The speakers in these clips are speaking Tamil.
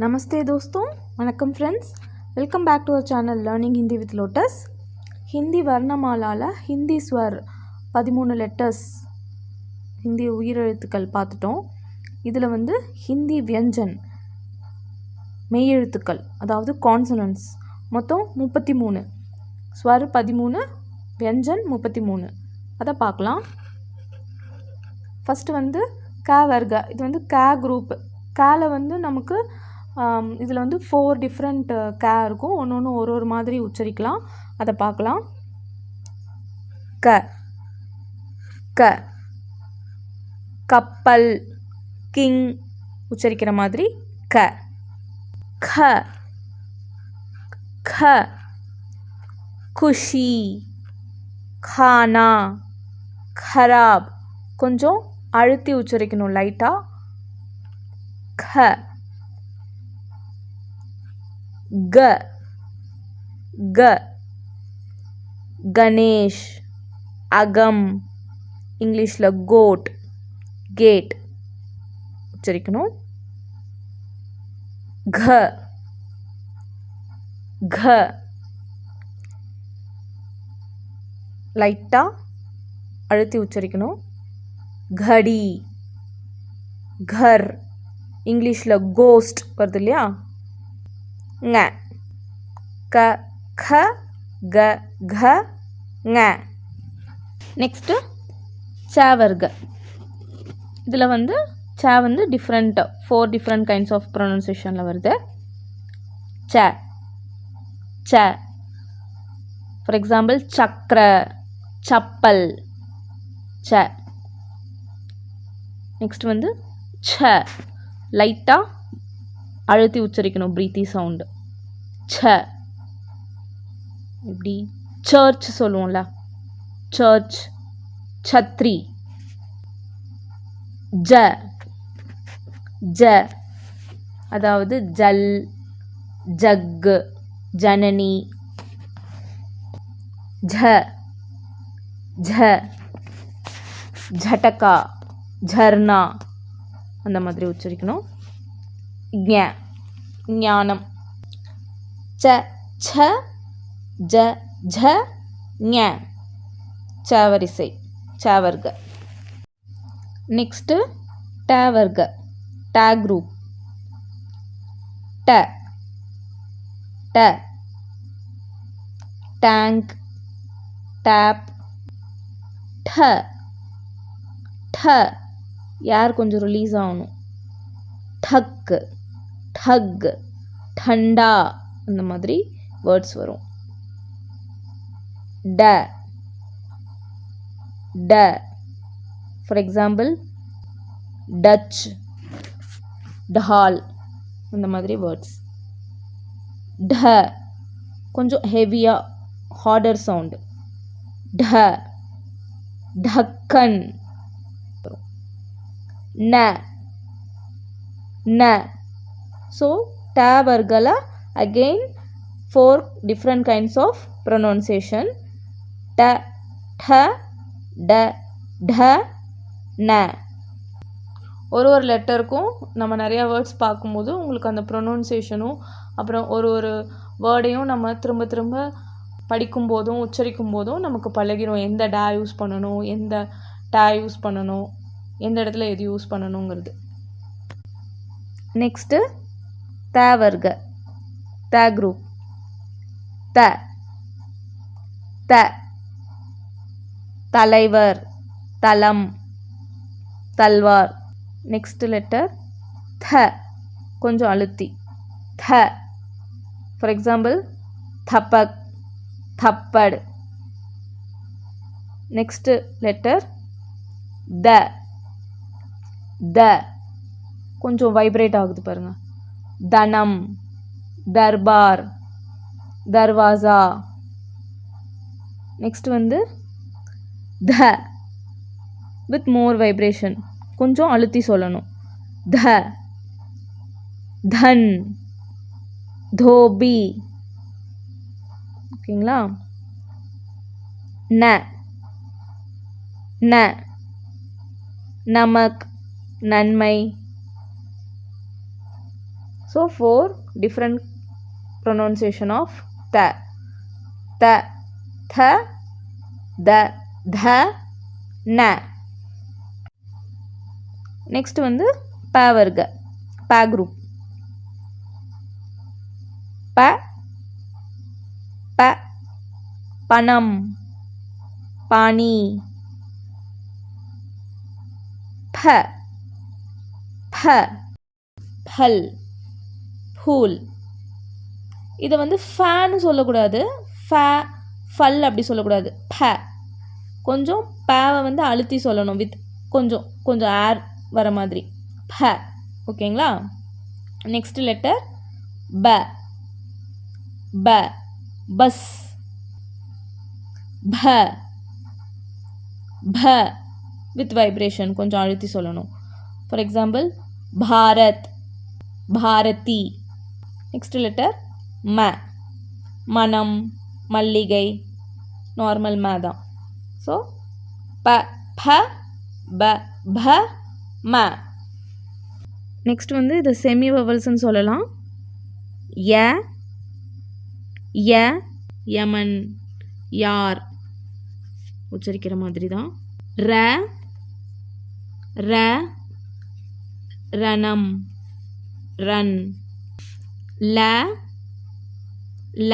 नमस्ते दोस्तों, वनक्कम friends, welcome back to our channel learning Hindi with Lotus. Hindi वर्णमालाला हिंदी स्वर 13 லெட்டர்ஸ் ஹிந்தி உயிரெழுத்துக்கள் பார்த்துட்டோம். இதில் ஹிந்தி வியஞ்சன் மெய்யெழுத்துக்கள் அதாவது கான்சனன்ட்ஸ் மொத்தம் 33, ஸ்வர் 13, வியஞ்சன் 33. அதை பார்க்கலாம். ஃபஸ்ட்டு க வர்க்க. இது க குரூப். கால நமக்கு இதில் 4 டிஃப்ரெண்ட் கே இருக்கும். ஒன்று ஒரு மாதிரி உச்சரிக்கலாம். அதை பார்க்கலாம். க க கப்பல், கிங் உச்சரிக்கிற மாதிரி க. க க குஷி, खाना, खराब கொஞ்சம் அழுத்தி உச்சரிக்கணும் லைட்டாக. க க க கணேஷ், அகம், இங்கிலீஷில் கோட், கேட் உச்சரிக்கணும். க க லைட்டாக அழுத்தி உச்சரிக்கணும். घड़ी, घर, இங்கிலீஷில் கோஸ்ட் வருது இல்லையா. ங க க க க ங. நெக்ஸ்ட்டு ச வர்க்க. இதில் ச டிஃப்ரெண்ட் 4 டிஃப்ரெண்ட் கைண்ட்ஸ் ஆஃப் ப்ரொனன்சியேஷனில் வருது. ச ச ஃபார் எக்ஸாம்பிள் சக்கர, சப்பல், ச. நெக்ஸ்ட் ச லைட்டாக அழுத்தி உச்சரிக்கணும், ப்ரீத்தி சவுண்டு. ச இப்படி சர்ச் சொல்லுவோம்ல, சர்ச், சத்ரி. ஜ ஜ அதாவது ஜல், ஜக்கு, ஜனனி. ஜ ஜ ஜட்டகா, झरना அந்த மாதிரி உச்சரிக்கணும். ஞ ஞானம். ச ச ஜ ஜ ஞ ச வரிசை, ச வர்க்க. நெக்ஸ்ட்டு ட வர்க்க, ட குரூப். ட ட டேங்க், டேப். ட ட யார் கொஞ்சம் ரிலீஸ் ஆகணும். டக்கு, டக், டண்டா அந்த மாதிரி வேர்ட்ஸ் வரும். ட ட ஃபார் எக்ஸாம்பிள் டச், டால் அந்த மாதிரி வேர்ட்ஸ். ட கொஞ்சம் ஹெவியாக ஹார்டர் சவுண்டு. ட ढक्कन. न न so ta vargala again 4 different kinds of pronunciation. ta tha da dha na. ஒரு லெட்டருக்கும் நம்ம நிறையா வேர்ட்ஸ் பார்க்கும்போது உங்களுக்கு அந்த ப்ரொனவுன்சியேஷனும் அப்புறம் ஒரு வேர்டையும் நம்ம திரும்ப திரும்ப படிக்கும்போதும் உச்சரிக்கும் போதும் நமக்கு பழகிடும். எந்த டா யூஸ் பண்ணணும், எந்த டா யூஸ் பண்ணணும், எந்த இடத்துல எது யூஸ் பண்ணணுங்கிறது. நெக்ஸ்ட்டு த வர்க்க, த குரூப். த த தலைவர், தலம், தல்வார். நெக்ஸ்ட் லெட்டர் த கொஞ்சம் அழுத்தி. த ஃபார் எக்ஸாம்பிள் தப்பக், थप्पड़. नेक्स्ट लेटर द द கொஞ்சம் வைப்ரேட் ஆகுது பாருங்க. தனம், Darbar, Darwaza. Next the with more vibration, கொஞ்சம் அழுத்தி சொல்லணும். த தன், தோபி. ஓகேங்களா. ந ந நமக், நன்மை. So 4 different pronunciation of ta. Ta, tha, da, dha, na. Next வந்து pa வர்க்க, pa group. Pa, pa, panam, pani. Pa, pa, phal, phul. இதை வந்து ஃபேன்னு சொல்லக்கூடாது, ஃபல் அப்படி சொல்லக்கூடாது, ப. கொஞ்சம் பேவை வந்து அழுத்தி சொல்லணும், வித் கொஞ்சம் ஏர் வர மாதிரி, ப. ஓகேங்களா? நெக்ஸ்ட் லெட்டர் ப. ப, பஸ். ப, ப வித் வைப்ரேஷன், கொஞ்சம் அழுத்தி சொல்லணும். For example Bharat, Bharathi. Next letter ம. மனம், மல்லிகை, நார்மல் ம தான். ஸோ ப, ப, ப, ப, ம. நெக்ஸ்ட் வந்து இது செமி வவல்ஸ்ன்னு சொல்லலாம். ய, ய, யமன், யார் உச்சரிக்கிற மாதிரி தான். ர, ர, ரணம், ரன். ல, ல,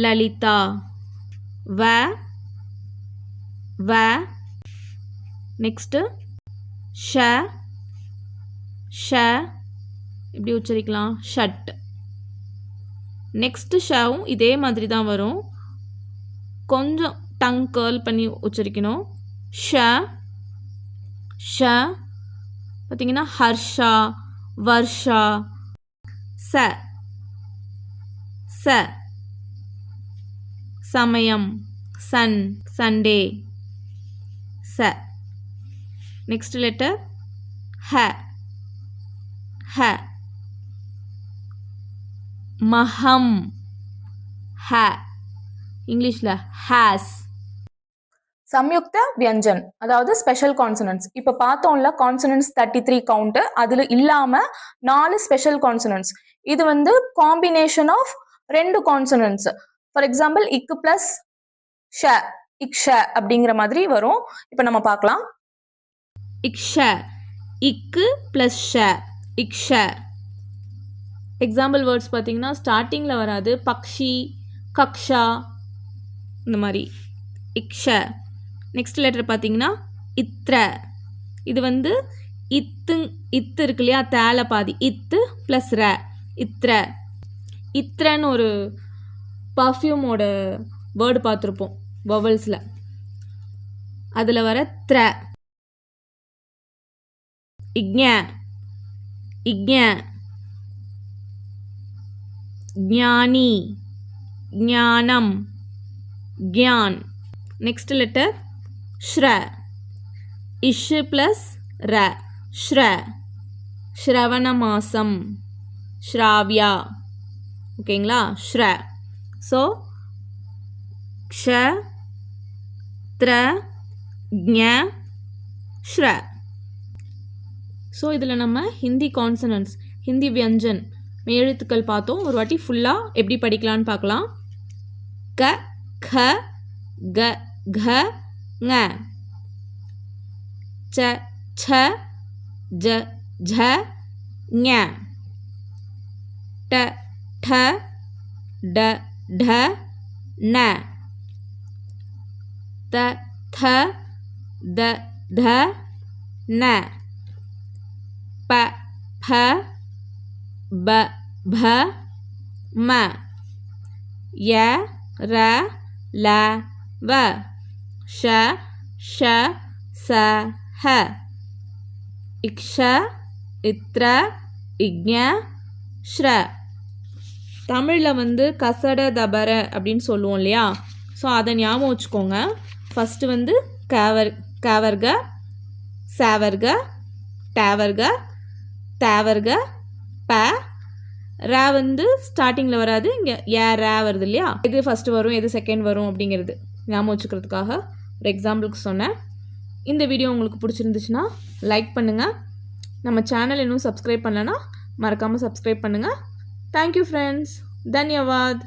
லலிதா. வ, வ. நெக்ஸ்ட்டு ஷ, ஷ இப்படி உச்சரிக்கலாம், ஷட். நெக்ஸ்ட்டு ஷவும் இதே மாதிரி தான் வரும், கொஞ்சம் டங் கேர்ல் பண்ணி உச்சரிக்கணும். ஷ, ஷ. பார்த்தீங்கன்னா ஹர்ஷா, வர்ஷா. ச, ச. சமயம், சன், சண்டே, ச. நெக்ஸ்ட் லெட்டர் ஹ. ஹ. மஹம், ஹ. இங்கிலீஷில் ஹேஸ். சம்யுக்த வியஞ்சன், அதாவது ஸ்பெஷல் கான்சனன்ட்ஸ். இப்போ பார்த்தோம்ல கான்சனன்ட்ஸ் 33 கவுண்ட், அதில் இல்லாமல் 4 ஸ்பெஷல் கான்சனன்ட்ஸ். இது வந்து combination of 2 consonants. For example இக்கு பிளஸ் ஷ, இக்ஷ அப்படிங்கிற மாதிரி வரும். இப்போ நம்ம பார்க்கலாம். இக்ஷ, இக்கு பிளஸ் ஷ, இக்ஷ. எக்ஸாம்பிள் வேர்ட்ஸ் பார்த்தீங்கன்னா ஸ்டார்டிங்கில் வராது, பக்ஷி, கக்ஷா, இந்த மாதிரி. இக்ஷ. நெக்ஸ்ட் லெட்டர் பார்த்தீங்கன்னா இத்ர. இது வந்து இத்து இருக்கு இல்லையா, தேல பாதி, இத்து ப்ளஸ் ர, இத்ர. இத்ரன்னு ஒரு பர்ஃப்யூமோட வேர்டு பார்த்துருப்போம் வவல்ஸில், அதில் வர த்ர. இக்ஞ, இக்ஞ. ஞானி, ஞானம், கியான். நெக்ஸ்ட் லெட்டர் ஸ்ர. இஷ் ப்ளஸ் ர, ஸ்ர. ஸ்ரவண மாசம், ஸ்ராவ்யா. ஓகேங்களா? ஸ்ர. ஸோ க்ஷ, த்ர, ஞ, ஸ்ர. ஸோ இதில் நம்ம ஹிந்தி கான்சனன்ட்ஸ், ஹிந்தி வியஞ்சன் மெய்யெழுத்துக்கள் பார்த்தோம். ஒரு வாட்டி ஃபுல்லாக எப்படி படிக்கலான்னு பார்க்கலாம். க, க, க, घ, ङ. च, छ, ज, झ, ஞ. ट, ठ, ड, ढ, न. त, थ, द, ध, न. प, फ, ब, भ, म. य, र, ल, व. ஷ, ஷ, ச, ஹ. இக்ஷ, இத்ர, இக்ஞ, ஸ்ர. தமிழில் வந்து கசட தபர அப்படின்னு சொல்லுவோம் இல்லையா, ஸோ அதை ஞாபகம் வச்சுக்கோங்க. ஃபஸ்ட்டு வந்து கவர்க, சேவர்க, டேவர்க, தேவர்க, ப. ரா வந்து ஸ்டார்டிங்கில் வராது, இங்கே ஏ ரா வருது இல்லையா, எது ஃபஸ்ட்டு வரும் எது செகண்ட் வரும் அப்படிங்கிறது ஞாபகம் வச்சுக்கிறதுக்காக ஒரு எக்ஸாம்பிளுக்கு சொன்னேன். இந்த வீடியோ உங்களுக்கு பிடிச்சிருந்துச்சுன்னா லைக் பண்ணுங்கள். நம்ம சேனல் இன்னும் சப்ஸ்கிரைப் பண்ணலன்னா மறக்காமல் சப்ஸ்கிரைப் பண்ணுங்கள். Thank you friends. தன்யவாத்.